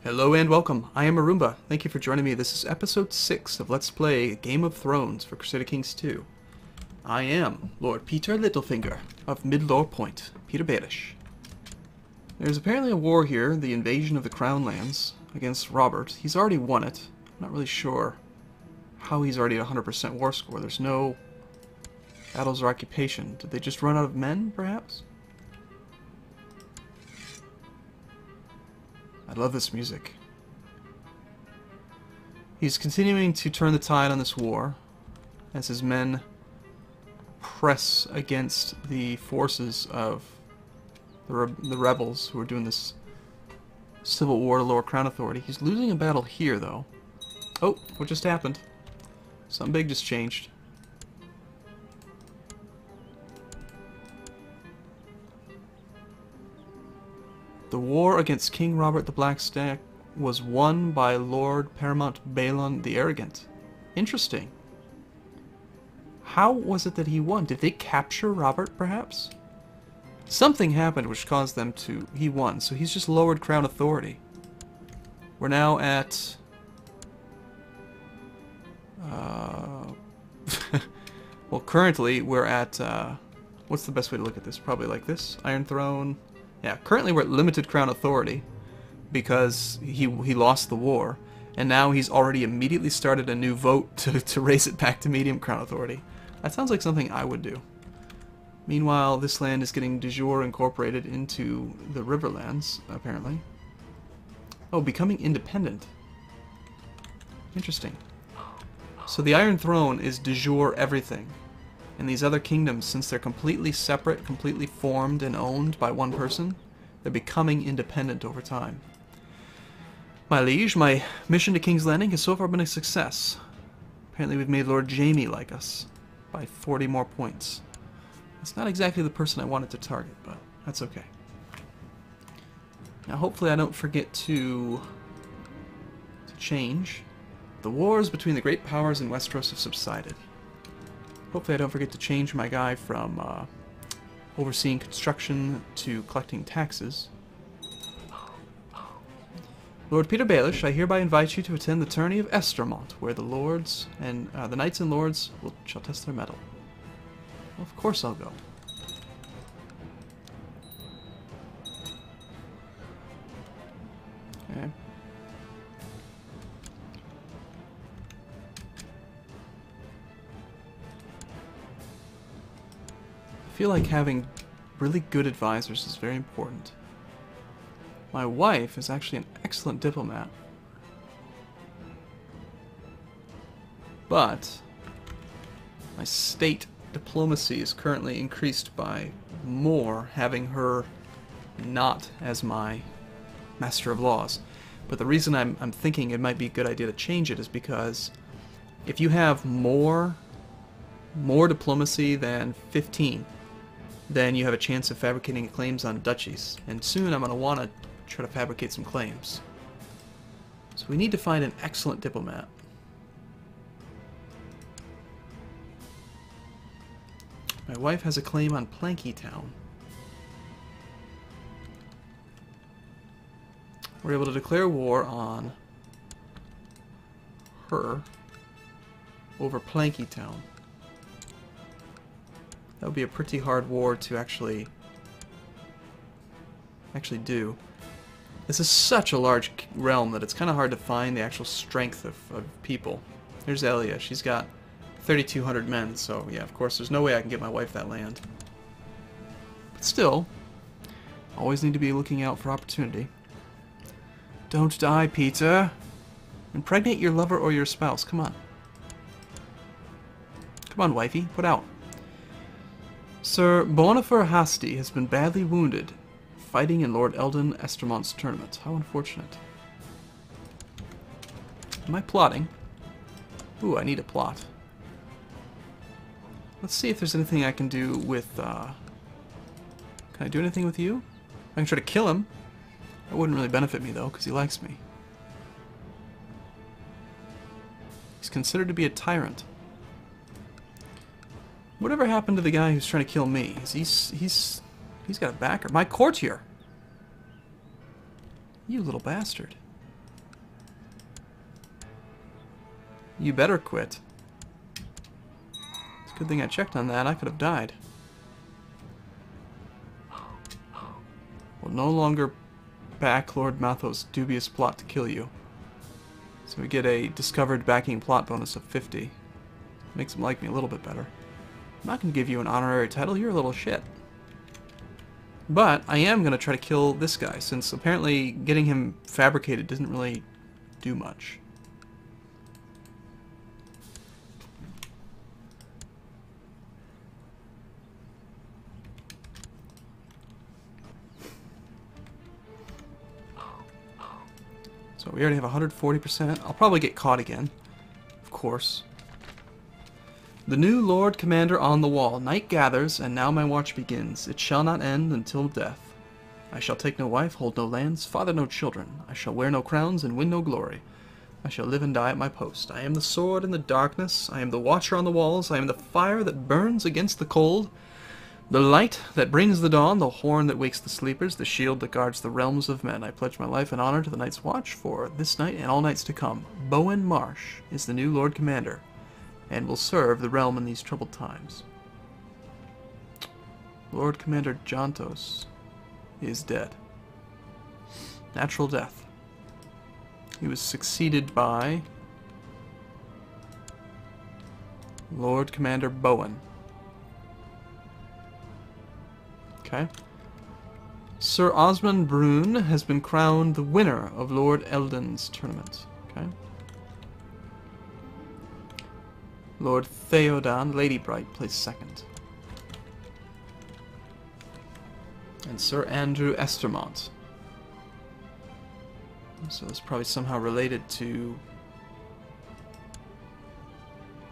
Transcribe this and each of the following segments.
Hello and welcome. I am Arumba. Thank you for joining me. This is episode 6 of Let's Play Game of Thrones for Crusader Kings 2. I am Lord Petyr Littlefinger of Midlore Point, Petyr Baelish. There's apparently a war here, the invasion of the Crown Lands, against Robert. He's already won it. I'm not really sure how he's already at 100% war score. There's no battles or occupation. Did they just run out of men, perhaps? I love this music. He's continuing to turn the tide on this war as his men press against the forces of the rebels who are doing this civil war to lower Crown Authority. He's losing a battle here, though. Oh, what just happened? Something big just changed. The war against King Robert the Blackstack was won by Lord Paramount Balon the Arrogant. Interesting. How was it that he won? Did they capture Robert, perhaps? Something happened which caused them to... He won, so he's just lowered Crown Authority. We're now at... well, currently we're at... what's the best way to look at this? Probably like this. Iron Throne... Yeah, currently we're at limited Crown Authority because he lost the war, and now he's already immediately started a new vote to raise it back to medium Crown Authority. That sounds like something I would do. Meanwhile, this land is getting de jure incorporated into the Riverlands, apparently. Oh, becoming independent. Interesting. So the Iron Throne is de jure everything. And these other kingdoms, since they're completely separate, completely formed and owned by one person, they're becoming independent over time. My liege, my mission to King's Landing has so far been a success. Apparently we've made Lord Jaime like us by 40 more points. It's not exactly the person I wanted to target, but that's okay. Now hopefully I don't forget to change. The wars between the great powers in Westeros have subsided. Hopefully I don't forget to change my guy from overseeing construction to collecting taxes. Lord Petyr Baelish, I hereby invite you to attend the tourney of Estermont, where the lords and the knights and lords shall test their mettle. Well, of course I'll go. Okay. I feel like having really good advisors is very important. My wife is actually an excellent diplomat. But my state diplomacy is currently increased by more having her not as my master of laws. But the reason I'm thinking it might be a good idea to change it is because if you have more diplomacy than 15, then you have a chance of fabricating claims on duchies. And soon I'm going to want to try to fabricate some claims. So we need to find an excellent diplomat. My wife has a claim on Planky Town. We're able to declare war on her over Planky Town. That would be a pretty hard war to actually do. This is such a large realm that it's kind of hard to find the actual strength of people. Here's Elia. She's got 3,200 men, so yeah, of course, there's no way I can get my wife that land. But still, always need to be looking out for opportunity. Don't die, Petyr. Impregnate your lover or your spouse. Come on. Come on, wifey. Put out. Sir Bonifer Hasty has been badly wounded fighting in Lord Eldon Estermont's tournament. How unfortunate. Am I plotting? Ooh, I need a plot. Let's see if there's anything I can do with... Can I do anything with you? I can try to kill him. That wouldn't really benefit me, though, because he likes me. He's considered to be a tyrant. Whatever happened to the guy who's trying to kill me? He's got a backer. My courtier! You little bastard. You better quit. It's a good thing I checked on that. I could have died. Will no longer back Lord Mathos' dubious plot to kill you. So we get a discovered backing plot bonus of 50. Makes him like me a little bit better. I'm not going to give you an honorary title. You're a little shit. But I am going to try to kill this guy, since apparently getting him fabricated doesn't really do much. So we already have 140%. I'll probably get caught again. Of course. The new Lord Commander on the wall. Night gathers, and now my watch begins. It shall not end until death. I shall take no wife, hold no lands, father no children. I shall wear no crowns and win no glory. I shall live and die at my post. I am the sword in the darkness. I am the watcher on the walls. I am the fire that burns against the cold. The light that brings the dawn, the horn that wakes the sleepers, the shield that guards the realms of men. I pledge my life and honor to the Night's Watch for this night and all nights to come. Bowen Marsh is the new Lord Commander, and will serve the realm in these troubled times. Lord Commander Jontos is dead. Natural death. He was succeeded by Lord Commander Bowen. Okay. Sir Osmond Brune has been crowned the winner of Lord Eldon's tournament. Okay. Lord Theodan, Lady Bright, plays second. And Sir Andrew Estermont. So it's probably somehow related to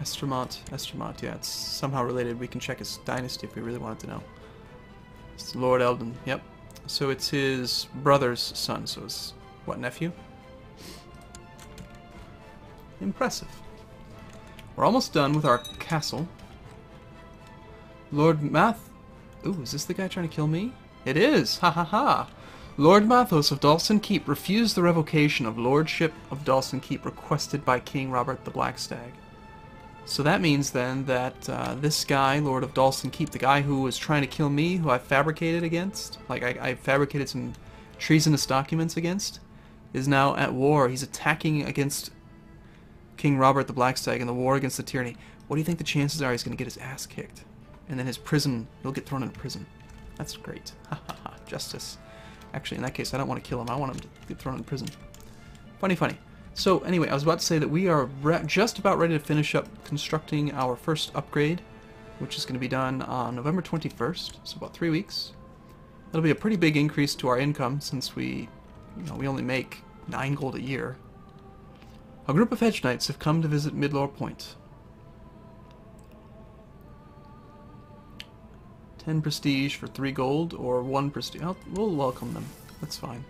Estermont, yeah, it's somehow related. We can check his dynasty if we really wanted to know. It's Lord Eldon, yep. So it's his brother's son, so it's, what, nephew? Impressive. We're almost done with our castle. Lord Math... Ooh, is this the guy trying to kill me? It is! Ha ha ha! Lord Mathos of Dalston Keep refused the revocation of Lordship of Dalston Keep requested by King Robert the Black Stag. So that means then that this guy, Lord of Dalston Keep, the guy who was trying to kill me, who I fabricated against, like I fabricated some treasonous documents against, is now at war. He's attacking against King Robert the Black Stag in the war against the tyranny. What do you think the chances are he's going to get his ass kicked? And then his prison, he'll get thrown into prison. That's great. Ha ha ha. Justice. Actually, in that case, I don't want to kill him. I want him to get thrown in prison. Funny, funny. So, anyway, I was about to say that we are just about ready to finish up constructing our first upgrade, which is going to be done on November 21st, so about 3 weeks. That'll be a pretty big increase to our income, since we only make 9 gold a year. A group of hedge knights have come to visit Midlore Point. 10 prestige for 3 gold, or 1 prestige. We'll welcome them. That's fine.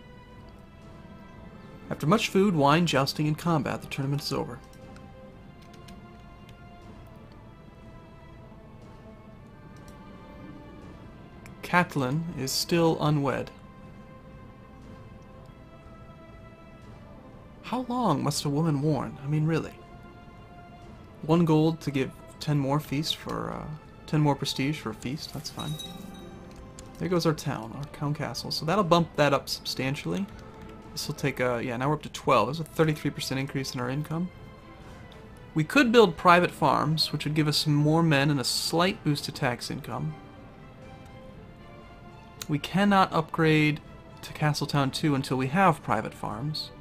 After much food, wine, jousting, and combat, the tournament is over. Catelyn is still unwed. How long must a woman mourn? I mean, really. 1 gold to give 10 more feast for 10 more prestige for a feast. That's fine. There goes our town, our town castle. So that'll bump that up substantially. This will take yeah, now we're up to 12. There's a 33% increase in our income. We could build private farms, which would give us some more men and a slight boost to tax income. We cannot upgrade to Castletown 2 until we have private farms.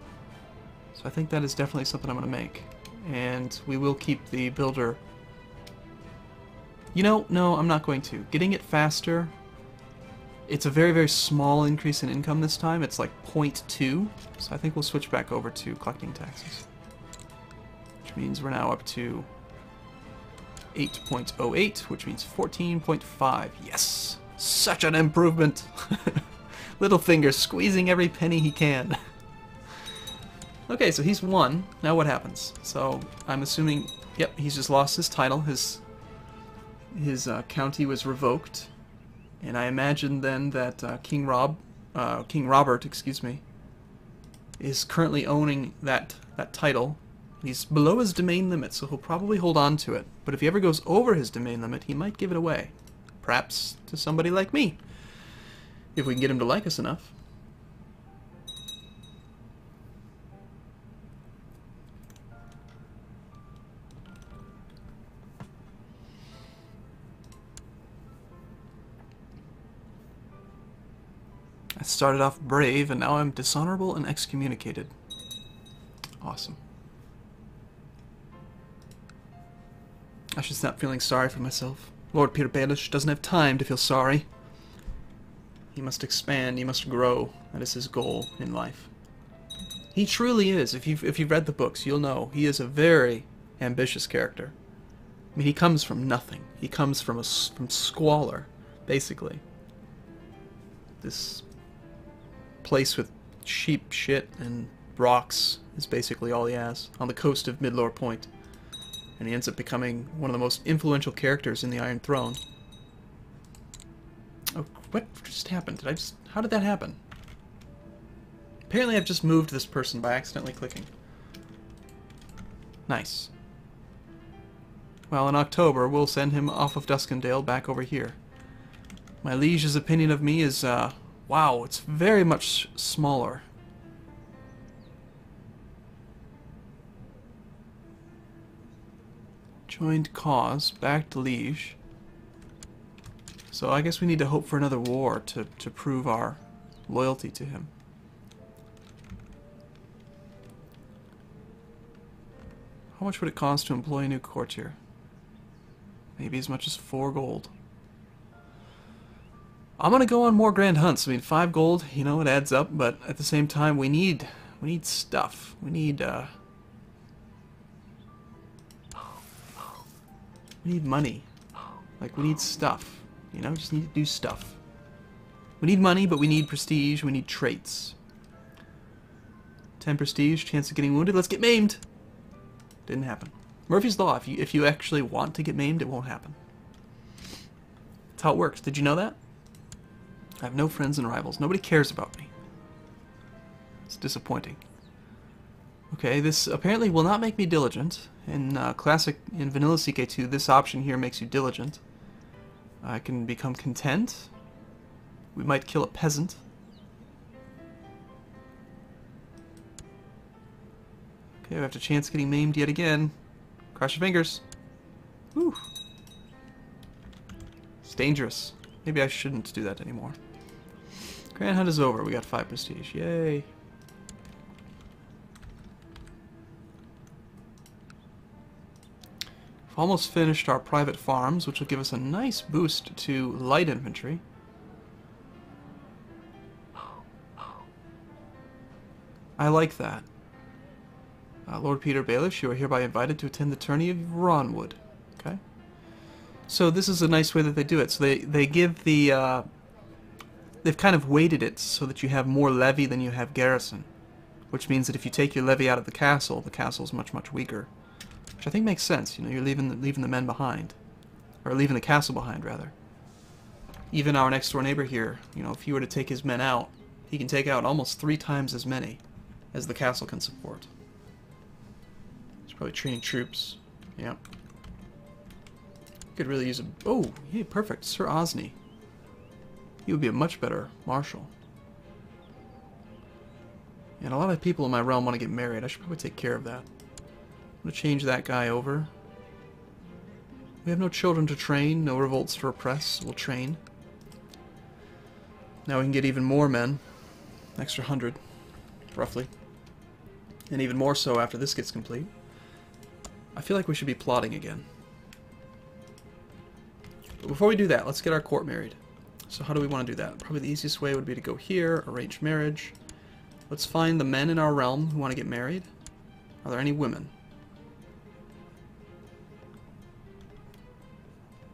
So I think that is definitely something I'm going to make. And we will keep the builder... You know, no, I'm not going to. Getting it faster... It's a very, very small increase in income this time. It's like 0.2. So I think we'll switch back over to collecting taxes. Which means we're now up to 8.08, which means 14.5. Yes! Such an improvement! Littlefinger squeezing every penny he can. Okay, so he's won. Now what happens? So I'm assuming, yep, he's just lost his title. His county was revoked. And I imagine then that King Robert, excuse me, is currently owning that title, He's below his domain limit, so he'll probably hold on to it. But if he ever goes over his domain limit, he might give it away. Perhaps to somebody like me. If we can get him to like us enough. I started off brave, and now I'm dishonorable and excommunicated. Awesome. I should stop feeling sorry for myself. Lord Petyr Baelish doesn't have time to feel sorry. He must expand, he must grow. That is his goal in life. He truly is. If you've read the books, you'll know. He is a very ambitious character. I mean, he comes from nothing. He comes from squalor, basically. This place with cheap shit and rocks is basically all he has on the coast of Midlore Point. And he ends up becoming one of the most influential characters in the Iron Throne. Oh, what just happened? How did that happen? Apparently I've just moved this person by accidentally clicking. Nice. Well, in October, we'll send him off of Duskendale back over here. My liege's opinion of me is, wow, it's very much smaller. Joined cause, backed liege. So I guess we need to hope for another war to prove our loyalty to him. How much would it cost to employ a new courtier? Maybe as much as 4 gold. I'm gonna go on more grand hunts. I mean, 5 gold, you know, it adds up, but at the same time, we need stuff. We need money. Like, we need stuff. You know, just need to do stuff. We need money, but we need prestige. We need traits. 10 prestige, chance of getting wounded. Let's get maimed. Didn't happen. Murphy's Law. If you actually want to get maimed, it won't happen. That's how it works. Did you know that? I have no friends and rivals. Nobody cares about me. It's disappointing. Okay, this apparently will not make me diligent. In Vanilla CK2, this option here makes you diligent. I can become content. We might kill a peasant. Okay, we have a chance of getting maimed yet again. Cross your fingers. Whew. It's dangerous. Maybe I shouldn't do that anymore. Grand Hunt is over. We got 5 prestige. Yay. We've almost finished our private farms, which will give us a nice boost to light infantry. I like that. Lord Petyr Baelish, you are hereby invited to attend the tourney of Ronwood. Okay. So this is a nice way that they do it. So they give the... they've kind of weighted it so that you have more levy than you have garrison. Which means that if you take your levy out of the castle is much, much weaker. Which I think makes sense. You know, you're leaving the men behind. Or leaving the castle behind, rather. Even our next door neighbor here, you know, if he were to take his men out, he can take out almost 3 times as many as the castle can support. He's probably training troops. Yeah. Could really use a... Oh, yeah, perfect. Sir Osney. He would be a much better marshal. And a lot of people in my realm want to get married. I should probably take care of that. I'm going to change that guy over. We have no children to train, no revolts to repress. We'll train. Now we can get even more men. Extra 100, roughly. And even more so after this gets complete. I feel like we should be plotting again. But before we do that, let's get our court married. So how do we want to do that? Probably the easiest way would be to go here, arrange marriage. Let's find the men in our realm who want to get married. Are there any women?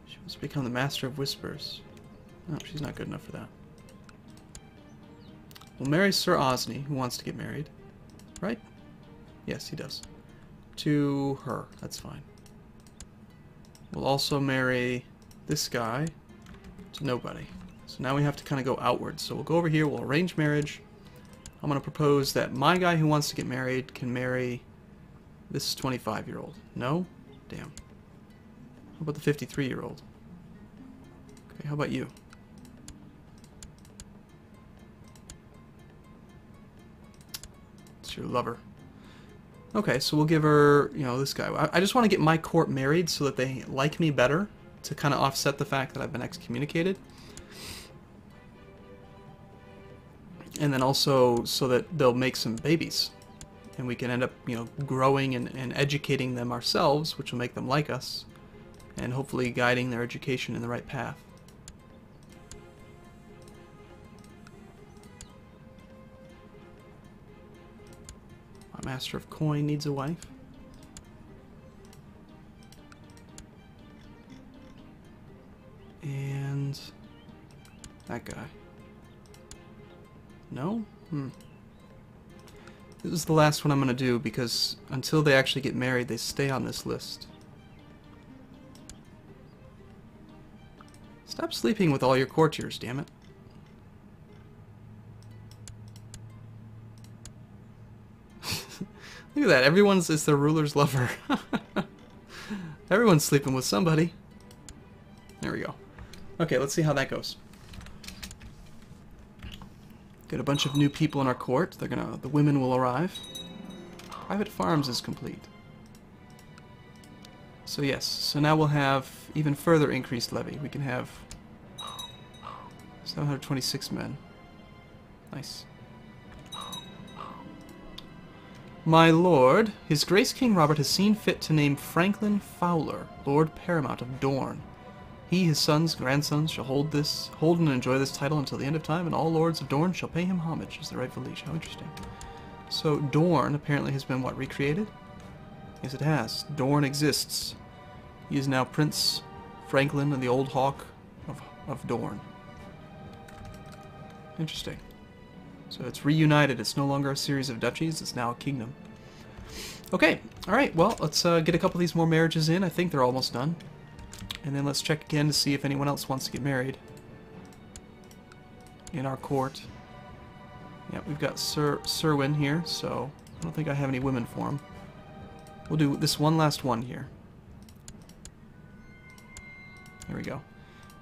She must become the Master of Whispers. No, she's not good enough for that. We'll marry Sir Osney, who wants to get married. Right? Yes, he does. To her. That's fine. We'll also marry this guy to nobody. So now we have to kind of go outwards. So we'll go over here, we'll arrange marriage. I'm going to propose that my guy who wants to get married can marry This 25-year-old. No? Damn. How about the 53-year-old? Okay, how about you? It's your lover. Okay, so we'll give her, you know, this guy. I just want to get my court married so that they like me better, to kind of offset the fact that I've been excommunicated. And then also so that they'll make some babies. And we can end up, you know, growing and educating them ourselves, which will make them like us. And hopefully guiding their education in the right path. My Master of Coin needs a wife. And that guy. No? This is the last one I'm going to do, because until they actually get married, they stay on this list. Stop sleeping with all your courtiers, damn it. Look at that, everyone's is their ruler's lover. Everyone's sleeping with somebody. There we go. Okay, let's see how that goes. Got a bunch of new people in our court. The women will arrive. Private farms is complete. So yes, so now we'll have even further increased levy. We can have 726 men. Nice. My lord, His Grace King Robert has seen fit to name Franklin Fowler, Lord Paramount of Dorne. He, his sons, grandsons shall hold and enjoy this title until the end of time, and all lords of Dorne shall pay him homage as the rightful liege. How interesting. So Dorne apparently has been, what, recreated? Yes, it has. Dorne exists. He is now Prince Franklin and the Old Hawk of Dorne. Interesting. So it's reunited. It's no longer a series of duchies. It's now a kingdom. Okay. Alright, well, let's get a couple of these more marriages in. I think they're almost done. And then let's check again to see if anyone else wants to get married in our court. Yeah, we've got Sir Serwyn here, so I don't think I have any women for him. We'll do this one last one here. Here we go.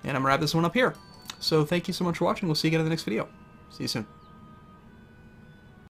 And I'm going to wrap this one up here. So thank you so much for watching. We'll see you again in the next video. See you soon.